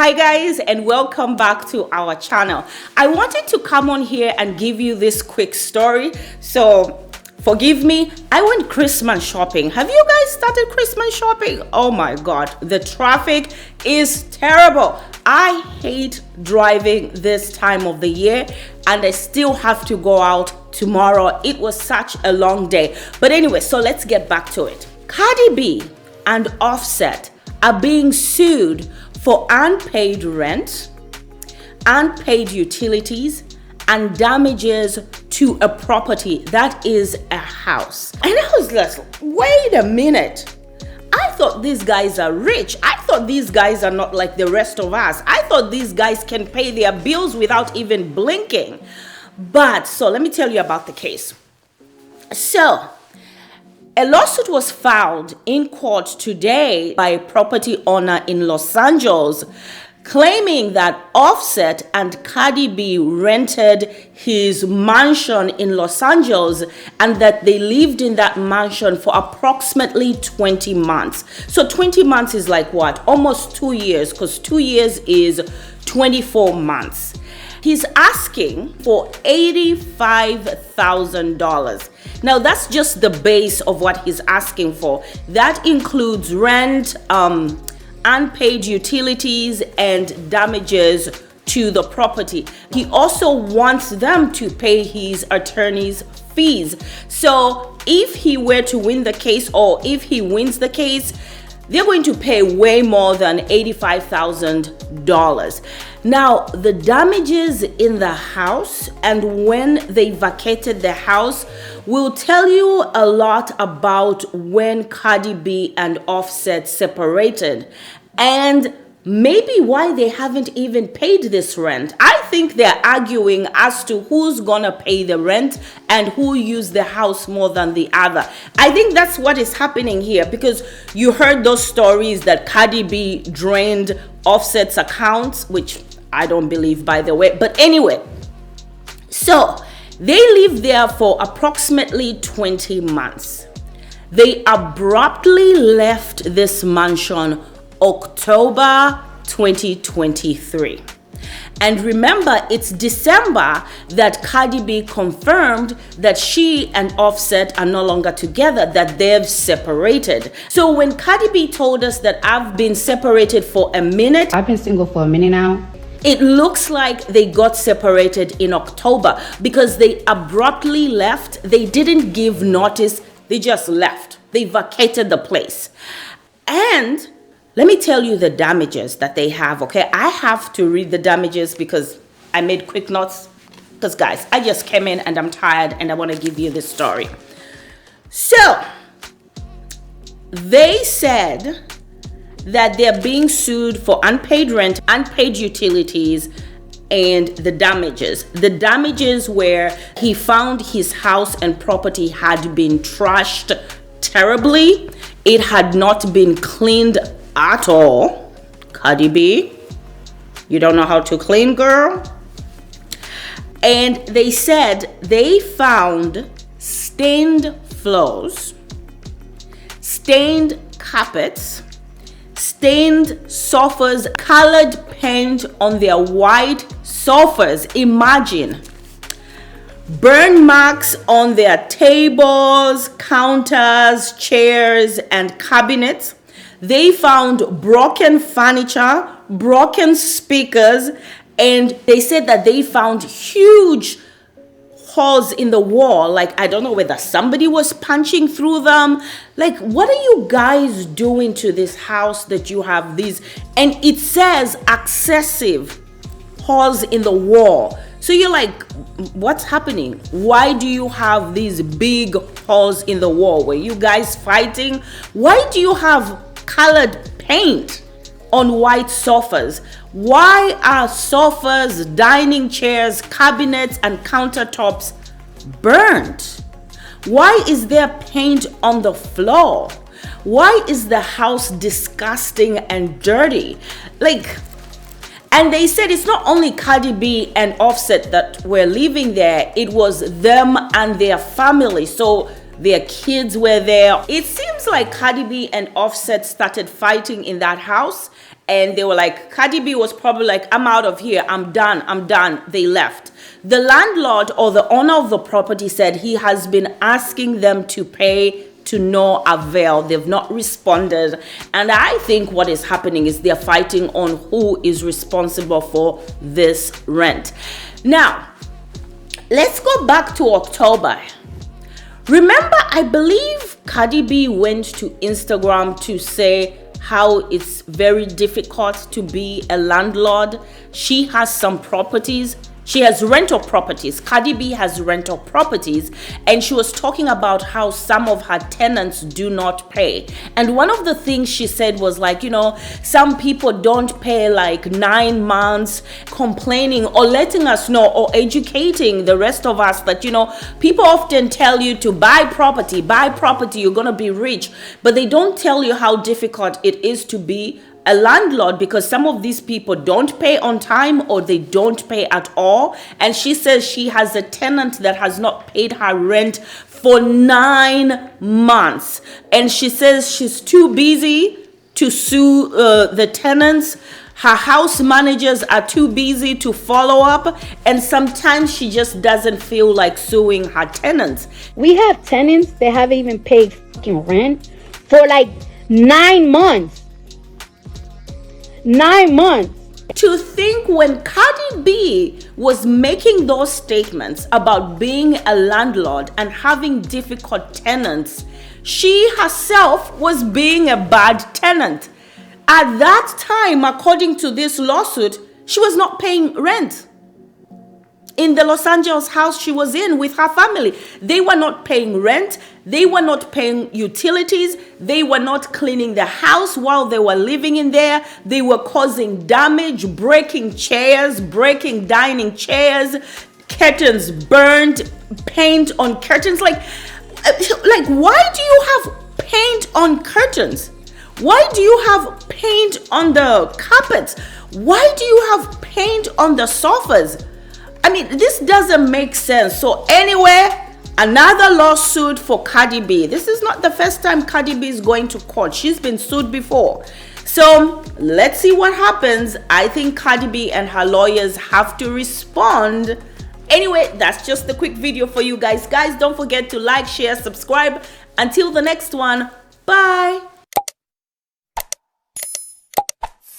Hi guys, and welcome back to our channel. I wanted to come on here and give you this quick story. So forgive me, I went Christmas shopping. Have you guys started Christmas shopping? Oh my God, the traffic is terrible. I hate driving this time of the year, and I still have to go out tomorrow. It was such a long day. But anyway, so let's get back to it. Cardi B and Offset are being sued for unpaid rent, unpaid utilities, and damages to a property that is a house. And I was like, wait a minute. I thought these guys are rich. I thought these guys are not like the rest of us. I thought these guys can pay their bills without even blinking. But so let me tell you about the case. So a lawsuit was filed in court today by a property owner in Los Angeles, claiming that Offset and Cardi B rented his mansion in Los Angeles and that they lived in that mansion for approximately 20 months. So 20 months is like what? Almost 2 years, because 2 years is 24 months. He's asking for $85,000. Now that's just the base of what he's asking for. That includes rent, unpaid utilities, and damages to the property. He also wants them to pay his attorney's fees. So if he were to win the case, or if he wins the case, they're going to pay way more than $85,000. Now, the damages in the house and when they vacated the house will tell you a lot about when Cardi B and Offset separated, and maybe why they haven't even paid this rent. I think they're arguing as to who's gonna pay the rent and who used the house more than the other. I think that's what is happening here, because you heard those stories that Cardi B drained Offset's accounts, which I don't believe, by the way. But anyway, so they lived there for approximately 20 months. They abruptly left this mansion October 2023. And remember, it's December that Cardi B confirmed that she and Offset are no longer together, that they've separated. So when Cardi B told us that I've been separated for a minute, I've been single for a minute now, it looks like they got separated in October, because they abruptly left. They didn't give notice. They just left. They vacated the place. And let me tell you the damages that they have, okay? I have to read the damages because I made quick notes. Because guys, I just came in and I'm tired and I want to give you this story. So they said that they're being sued for unpaid rent, unpaid utilities, and the damages. The damages where he found his house and property had been trashed terribly. It had not been cleaned at all. Cardi B, you don't know how to clean, girl. And they said they found stained floors, stained carpets, stained sofas, colored paint on their white sofas. Imagine. Burn marks on their tables, counters, chairs, and cabinets. They found broken furniture, broken speakers, and they said that they found huge holes in the wall. Like, I don't know whether somebody was punching through them. Like, what are you guys doing to this house that you have these? And it says excessive holes in the wall. So you're like, what's happening? Why do you have these big holes in the wall? Were you guys fighting? Why do you have colored paint on white sofas? Why are sofas, dining chairs, cabinets, and countertops burnt? Why is there paint on the floor? Why is the house disgusting and dirty? And they said it's not only Cardi B and Offset that were living there, it was them and their family. So their kids were there. It seems like Cardi B and Offset started fighting in that house, and they were like, Cardi B was probably like, I'm out of here, I'm done. They left. The landlord or the owner of the property said he has been asking them to pay to no avail. They've not responded. And I think what is happening is they're fighting on who is responsible for this rent. Now, let's go back to October. Remember, I believe Cardi B went to Instagram to say how it's very difficult to be a landlord. She has some properties. She has rental properties. Cardi B has rental properties, and she was talking about how some of her tenants do not pay. And one of the things she said was like, some people don't pay like 9 months, complaining or letting us know or educating the rest of us that, people often tell you to buy property, you're going to be rich, but they don't tell you how difficult it is to be a landlord, because some of these people don't pay on time or they don't pay at all. And she says she has a tenant that has not paid her rent for 9 months, and she says she's too busy to sue the tenants. Her house managers are too busy to follow up, and sometimes she just doesn't feel like suing her tenants. We have tenants that haven't even paid fucking rent for like 9 months. 9 months. To think when Cardi B was making those statements about being a landlord and having difficult tenants, she herself was being a bad tenant. At that time, according to this lawsuit, she was not paying rent in the Los Angeles house she was in with her family. They were not paying rent. They were not paying utilities. They were not cleaning the house while they were living in there. They were causing damage, breaking chairs, breaking dining chairs, curtains burned, paint on curtains. Like, why do you have paint on curtains? Why do you have paint on the carpets? Why do you have paint on the sofas? I mean, this doesn't make sense. So anyway, another lawsuit for Cardi B. This is not the first time Cardi B is going to court. She's been sued before. So let's see what happens. I think Cardi B and her lawyers have to respond. Anyway, that's just a quick video for you guys. Guys, don't forget to like, share, subscribe. Until the next one, bye.